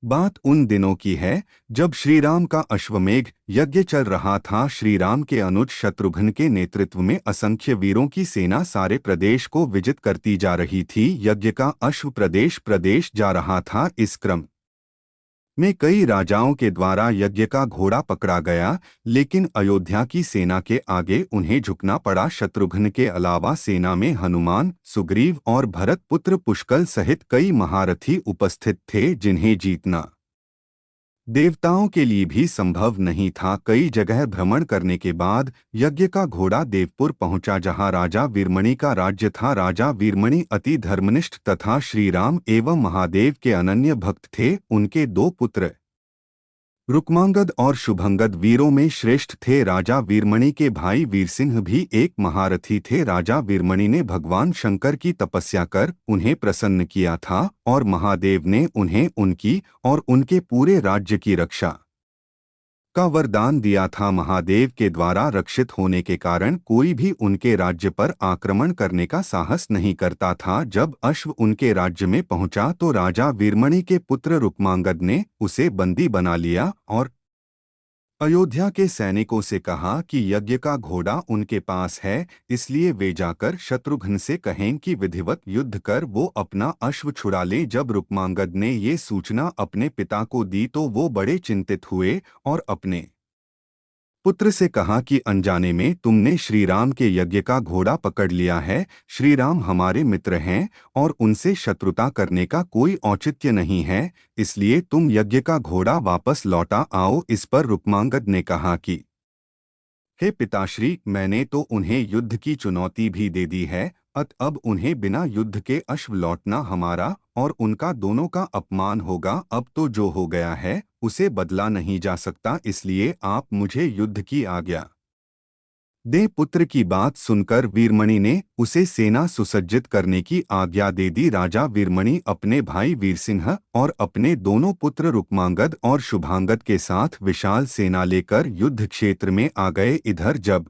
बात उन दिनों की है जब श्रीराम का अश्वमेघ यज्ञ चल रहा था। श्रीराम के अनुज शत्रुघ्न के नेतृत्व में असंख्य वीरों की सेना सारे प्रदेश को विजित करती जा रही थी। यज्ञ का अश्व प्रदेश प्रदेश जा रहा था। इस क्रम में कई राजाओं के द्वारा यज्ञ का घोड़ा पकड़ा गया, लेकिन अयोध्या की सेना के आगे उन्हें झुकना पड़ा। शत्रुघ्न के अलावा सेना में हनुमान, सुग्रीव और भरत पुत्र पुष्कल सहित कई महारथी उपस्थित थे, जिन्हें जीतना देवताओं के लिए भी संभव नहीं था। कई जगह भ्रमण करने के बाद यज्ञ का घोड़ा देवपुर पहुंचा, जहां राजा वीरमणि का राज्य था। राजा वीरमणि अति धर्मनिष्ठ तथा श्रीराम एवं महादेव के अनन्य भक्त थे। उनके दो पुत्र रुक्मांगद और शुभंगद वीरों में श्रेष्ठ थे। राजा वीरमणि के भाई वीरसिंह भी एक महारथी थे। राजा वीरमणि ने भगवान शंकर की तपस्या कर उन्हें प्रसन्न किया था और महादेव ने उन्हें उनकी और उनके पूरे राज्य की रक्षा का वरदान दिया था। महादेव के द्वारा रक्षित होने के कारण कोई भी उनके राज्य पर आक्रमण करने का साहस नहीं करता था। जब अश्व उनके राज्य में पहुंचा तो राजा वीरमणि के पुत्र रुक्मांगद ने उसे बंदी बना लिया और अयोध्या के सैनिकों से कहा कि यज्ञ का घोड़ा उनके पास है, इसलिए वे जाकर शत्रुघ्न से कहें कि विधिवत युद्ध कर वो अपना अश्व छुड़ा ले। जब रुक्मांगद ने ये सूचना अपने पिता को दी तो वो बड़े चिंतित हुए और अपने पुत्र से कहा कि अनजाने में तुमने श्रीराम के यज्ञ का घोड़ा पकड़ लिया है। श्रीराम हमारे मित्र हैं और उनसे शत्रुता करने का कोई औचित्य नहीं है, इसलिए तुम यज्ञ का घोड़ा वापस लौटा आओ। इस पर रुक्मांगद ने कहा कि हे पिताश्री, मैंने तो उन्हें युद्ध की चुनौती भी दे दी है, अब उन्हें बिना युद्ध के अश्व लौटना हमारा और उनका दोनों का अपमान होगा। अब तो जो हो गया है उसे बदला नहीं जा सकता, इसलिए आप मुझे युद्ध की आज्ञा दें। पुत्र की बात सुनकर वीरमणि ने उसे सेना सुसज्जित करने की आज्ञा दे दी। राजा वीरमणि अपने भाई वीरसिंह और अपने दोनों पुत्र रुक्मांगद और शुभांगद के साथ विशाल सेना लेकर युद्ध क्षेत्र में आ गए। इधर जब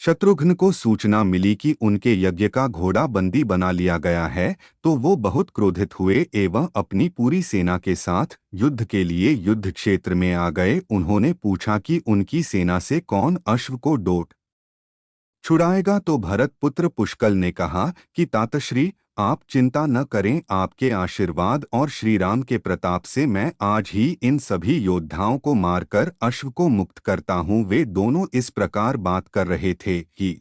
शत्रुघ्न को सूचना मिली कि उनके यज्ञ का घोड़ा बंदी बना लिया गया है तो वो बहुत क्रोधित हुए एवं अपनी पूरी सेना के साथ युद्ध के लिए युद्ध क्षेत्र में आ गए। उन्होंने पूछा कि उनकी सेना से कौन अश्व को डोट छुड़ाएगा, तो भरत पुत्र पुष्कल ने कहा कि तातश्री, आप चिंता न करें, आपके आशीर्वाद और श्रीराम के प्रताप से मैं आज ही इन सभी योद्धाओं को मारकर अश्व को मुक्त करता हूँ। वे दोनों इस प्रकार बात कर रहे थे कि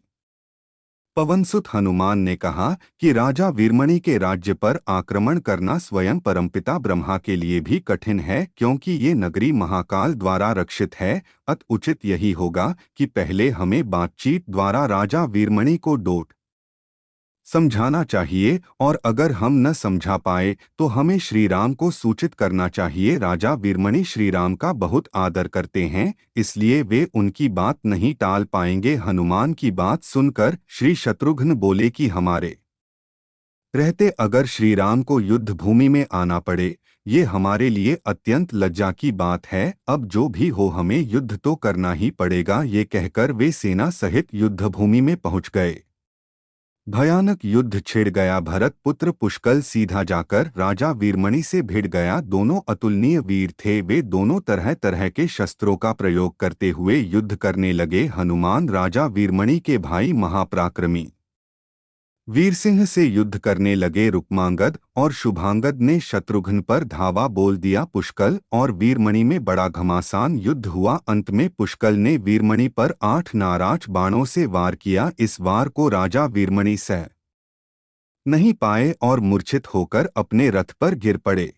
पवनसुत हनुमान ने कहा कि राजा वीरमणि के राज्य पर आक्रमण करना स्वयं परमपिता ब्रह्मा के लिए भी कठिन है, क्योंकि ये नगरी महाकाल द्वारा रक्षित है। अत उचित यही होगा कि पहले हमें बातचीत द्वारा राजा वीरमणि को डोट समझाना चाहिए और अगर हम न समझा पाए तो हमें श्रीराम को सूचित करना चाहिए। राजा वीरमणि श्रीराम का बहुत आदर करते हैं, इसलिए वे उनकी बात नहीं टाल पाएंगे। हनुमान की बात सुनकर श्री शत्रुघ्न बोले कि हमारे रहते अगर श्रीराम को युद्ध भूमि में आना पड़े, ये हमारे लिए अत्यंत लज्जा की बात है। अब जो भी हो हमें युद्ध तो करना ही पड़ेगा। ये कहकर वे सेना सहित युद्ध भूमि में पहुंच गए। भयानक युद्ध छिड़ गया। भरत पुत्र पुष्कल सीधा जाकर राजा वीरमणि से भिड़ गया। दोनों अतुलनीय वीर थे। वे दोनों तरह तरह के शस्त्रों का प्रयोग करते हुए युद्ध करने लगे। हनुमान राजा वीरमणि के भाई महापराक्रमी वीरसिंह से युद्ध करने लगे। रुक्मांगद और शुभांगद ने शत्रुघ्न पर धावा बोल दिया। पुष्कल और वीरमणि में बड़ा घमासान युद्ध हुआ। अंत में पुष्कल ने वीरमणि पर 8 नाराज बाणों से वार किया। इस वार को राजा वीरमणि सह नहीं पाए और मूर्छित होकर अपने रथ पर गिर पड़े।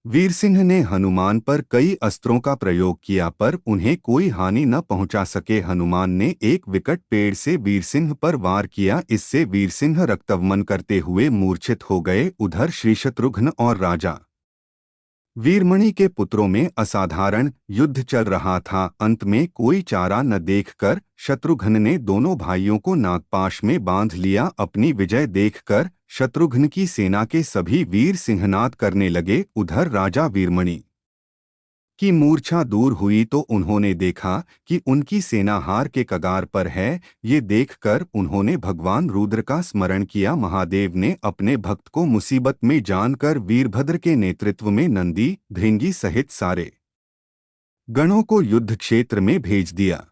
वीरसिंह ने हनुमान पर कई अस्त्रों का प्रयोग किया पर उन्हें कोई हानि न पहुंचा सके। हनुमान ने एक विकट पेड़ से वीरसिंह पर वार किया, इससे वीरसिंह रक्तवमन करते हुए मूर्छित हो गए। उधर श्री शत्रुघ्न और राजा वीरमणि के पुत्रों में असाधारण युद्ध चल रहा था। अंत में कोई चारा न देखकर शत्रुघ्न ने दोनों भाइयों को नागपाश में बांध लिया। अपनी विजय देखकर शत्रुघ्न की सेना के सभी वीर सिंहनाद करने लगे। उधर राजा वीरमणि की मूर्छा दूर हुई तो उन्होंने देखा कि उनकी सेना हार के कगार पर है। ये देखकर उन्होंने भगवान रुद्र का स्मरण किया। महादेव ने अपने भक्त को मुसीबत में जानकर वीरभद्र के नेतृत्व में नंदी, भृंगी सहित सारे गणों को युद्ध क्षेत्र में भेज दिया।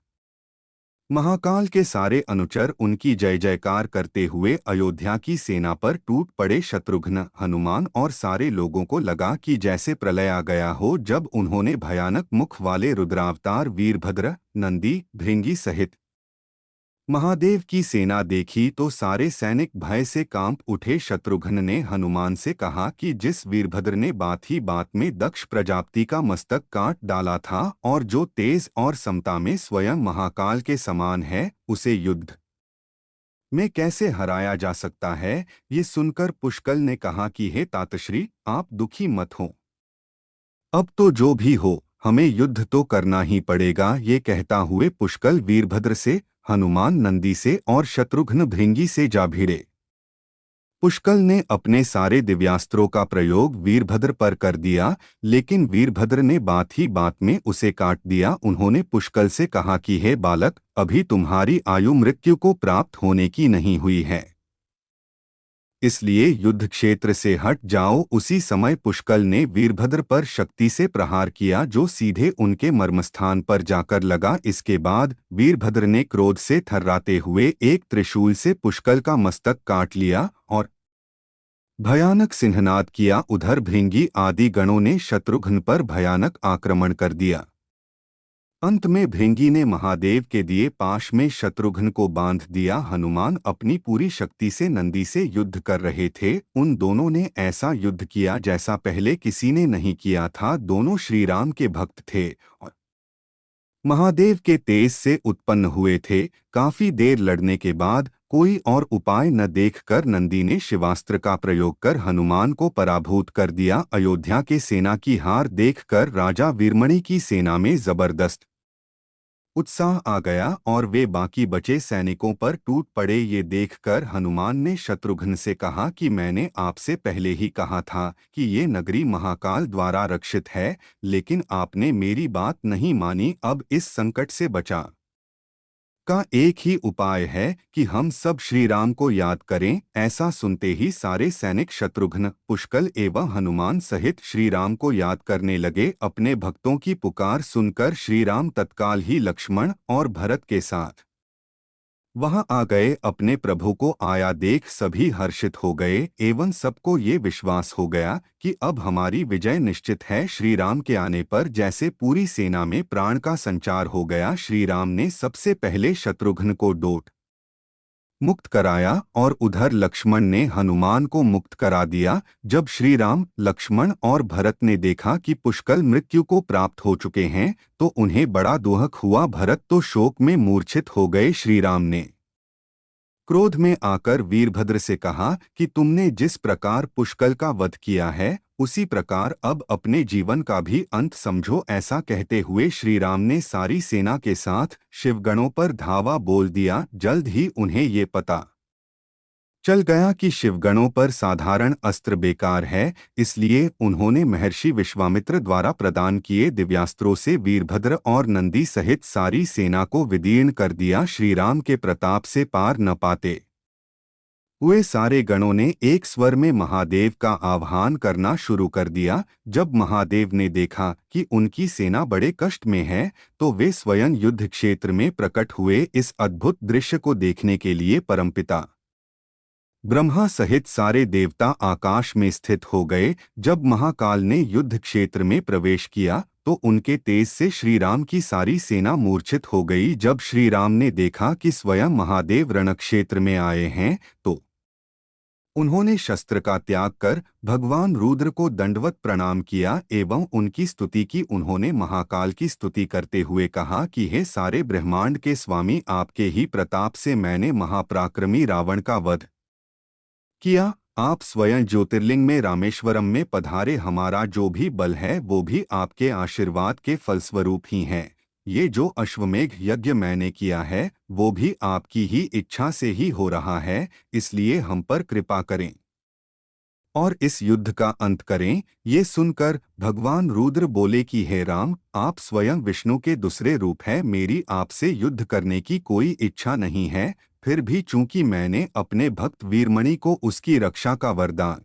महाकाल के सारे अनुचर उनकी जय जयकार करते हुए अयोध्या की सेना पर टूट पड़े। शत्रुघ्न, हनुमान और सारे लोगों को लगा कि जैसे प्रलय आ गया हो। जब उन्होंने भयानक मुख वाले रुद्रावतार वीरभद्र, नंदी, भृंगी सहित महादेव की सेना देखी तो सारे सैनिक भय से कांप उठे। शत्रुघ्न ने हनुमान से कहा कि जिस वीरभद्र ने बात ही बात में दक्ष प्रजापति का मस्तक काट डाला था और जो तेज और समता में स्वयं महाकाल के समान है, उसे युद्ध में कैसे हराया जा सकता है। ये सुनकर पुष्कल ने कहा कि हे तातश्री, आप दुखी मत हो। अब तो जो भी हो, हमें युद्ध तो करना ही पड़ेगा। ये कहता हुए पुष्कल वीरभद्र से, हनुमान नंदी से और शत्रुघ्न भृंगी से जा भिड़े। पुष्कल ने अपने सारे दिव्यास्त्रों का प्रयोग वीरभद्र पर कर दिया, लेकिन वीरभद्र ने बात ही बात में उसे काट दिया। उन्होंने पुष्कल से कहा कि हे बालक, अभी तुम्हारी आयु मृत्यु को प्राप्त होने की नहीं हुई है, इसलिए युद्ध क्षेत्र से हट जाओ। उसी समय पुष्कल ने वीरभद्र पर शक्ति से प्रहार किया, जो सीधे उनके मर्मस्थान पर जाकर लगा। इसके बाद वीरभद्र ने क्रोध से थर्राते हुए एक त्रिशूल से पुष्कल का मस्तक काट लिया और भयानक सिंहनाद किया। उधर भृंगी आदि गणों ने शत्रुघ्न पर भयानक आक्रमण कर दिया। अंत में भृंगी ने महादेव के दिए पाश में शत्रुघ्न को बांध दिया। हनुमान अपनी पूरी शक्ति से नंदी से युद्ध कर रहे थे। उन दोनों ने ऐसा युद्ध किया जैसा पहले किसी ने नहीं किया था। दोनों श्रीराम के भक्त थे और महादेव के तेज से उत्पन्न हुए थे। काफी देर लड़ने के बाद कोई और उपाय न देखकर नंदी ने शिवास्त्र का प्रयोग कर हनुमान को पराभूत कर दिया। अयोध्या के सेना की हार देखकर राजा वीरमणि की सेना में जबरदस्त उत्साह आ गया और वे बाकी बचे सैनिकों पर टूट पड़े। ये देखकर हनुमान ने शत्रुघ्न से कहा कि मैंने आपसे पहले ही कहा था कि ये नगरी महाकाल द्वारा रक्षित है, लेकिन आपने मेरी बात नहीं मानी। अब इस संकट से बचा का एक ही उपाय है कि हम सब श्री राम को याद करें। ऐसा सुनते ही सारे सैनिक शत्रुघ्न, पुष्कल एवं हनुमान सहित श्री राम को याद करने लगे। अपने भक्तों की पुकार सुनकर श्री राम तत्काल ही लक्ष्मण और भरत के साथ वहां आ गए। अपने प्रभु को आया देख सभी हर्षित हो गए एवं सबको ये विश्वास हो गया कि अब हमारी विजय निश्चित है। श्री राम के आने पर जैसे पूरी सेना में प्राण का संचार हो गया। श्री राम ने सबसे पहले शत्रुघ्न को डोट मुक्त कराया और उधर लक्ष्मण ने हनुमान को मुक्त करा दिया। जब श्री राम, लक्ष्मण और भरत ने देखा कि पुष्कल मृत्यु को प्राप्त हो चुके हैं, तो उन्हें बड़ा दुहक हुआ। भरत तो शोक में मूर्छित हो गए। श्री राम ने क्रोध में आकर वीरभद्र से कहा कि तुमने जिस प्रकार पुष्कल का वध किया है, उसी प्रकार अब अपने जीवन का भी अंत समझो। ऐसा कहते हुए श्री राम ने सारी सेना के साथ शिवगणों पर धावा बोल दिया। जल्द ही उन्हें ये पता चल गया कि शिवगणों पर साधारण अस्त्र बेकार है, इसलिए उन्होंने महर्षि विश्वामित्र द्वारा प्रदान किए दिव्यास्त्रों से वीरभद्र और नंदी सहित सारी सेना को विदीर्ण कर दिया। श्री राम के प्रताप से पार न पाते हुए सारे गणों ने एक स्वर में महादेव का आह्वान करना शुरू कर दिया। जब महादेव ने देखा कि उनकी सेना बड़े कष्ट में है, तो वे स्वयं युद्ध क्षेत्र में प्रकट हुए। इस अद्भुत दृश्य को देखने के लिए परमपिता ब्रह्मा सहित सारे देवता आकाश में स्थित हो गए। जब महाकाल ने युद्ध क्षेत्र में प्रवेश किया तो उनके तेज से श्री राम की सारी सेना मूर्छित हो गई। जब श्री राम ने देखा कि स्वयं महादेव रणक्षेत्र में आए हैं, तो उन्होंने शस्त्र का त्याग कर भगवान रुद्र को दंडवत प्रणाम किया एवं उनकी स्तुति की। उन्होंने महाकाल की स्तुति करते हुए कहा कि हे सारे ब्रह्मांड के स्वामी, आपके ही प्रताप से मैंने महापराक्रमी रावण का वध किया। आप स्वयं ज्योतिर्लिंग में रामेश्वरम में पधारे। हमारा जो भी बल है वो भी आपके आशीर्वाद के फलस्वरूप ही है। ये जो अश्वमेघ यज्ञ मैंने किया है वो भी आपकी ही इच्छा से ही हो रहा है, इसलिए हम पर कृपा करें। और इस युद्ध का अंत करें। ये सुनकर भगवान रुद्र बोले कि हे राम, आप स्वयं विष्णु के दूसरे रूप हैं, मेरी आपसे युद्ध करने की कोई इच्छा नहीं है। फिर भी चूंकि मैंने अपने भक्त वीरमणि को उसकी रक्षा का वरदान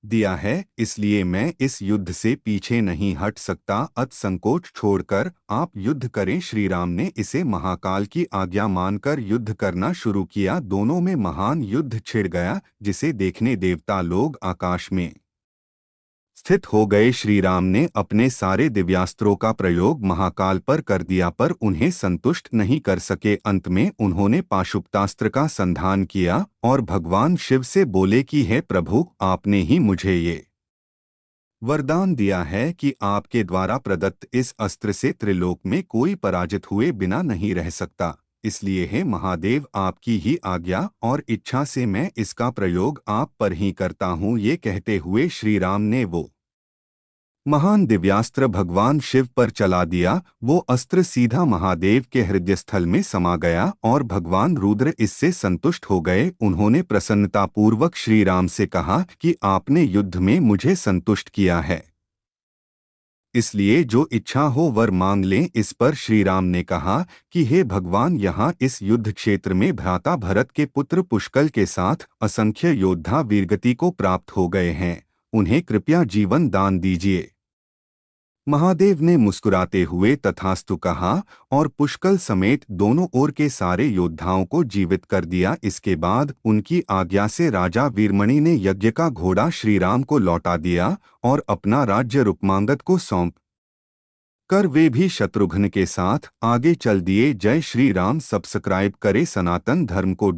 दिया है, इसलिए मैं इस युद्ध से पीछे नहीं हट सकता। अत संकोच छोड़कर आप युद्ध करें। श्री राम ने इसे महाकाल की आज्ञा मानकर युद्ध करना शुरू किया। दोनों में महान युद्ध छिड़ गया, जिसे देखने देवता लोग आकाश में स्थित हो गए। श्री राम ने अपने सारे दिव्यास्त्रों का प्रयोग महाकाल पर कर दिया, पर उन्हें संतुष्ट नहीं कर सके। अंत में उन्होंने पाशुपतास्त्र का संधान किया और भगवान शिव से बोले कि हे प्रभु, आपने ही मुझे ये वरदान दिया है कि आपके द्वारा प्रदत्त इस अस्त्र से त्रिलोक में कोई पराजित हुए बिना नहीं रह सकता। इसलिए हे महादेव, आपकी ही आज्ञा और इच्छा से मैं इसका प्रयोग आप पर ही करता हूँ। ये कहते हुए श्री राम ने वो महान दिव्यास्त्र भगवान शिव पर चला दिया। वो अस्त्र सीधा महादेव के हृदयस्थल में समा गया और भगवान रुद्र इससे संतुष्ट हो गए। उन्होंने प्रसन्नतापूर्वक श्री राम से कहा कि आपने युद्ध में मुझे संतुष्ट किया है, इसलिए जो इच्छा हो वर मांग लें। इस पर श्री राम ने कहा कि हे भगवान, यहाँ इस युद्ध क्षेत्र में भ्राता भरत के पुत्र पुष्कल के साथ असंख्य योद्धा वीरगति को प्राप्त हो गए हैं, उन्हें कृपया जीवन दान दीजिए। महादेव ने मुस्कुराते हुए तथास्तु कहा और पुष्कल समेत दोनों ओर के सारे योद्धाओं को जीवित कर दिया। इसके बाद उनकी आज्ञा से राजा वीरमणि ने यज्ञ का घोड़ा श्री राम को लौटा दिया और अपना राज्य रुक्मांगद को सौंप कर वे भी शत्रुघ्न के साथ आगे चल दिए। जय श्री राम। सब्सक्राइब करें सनातन धर्म को।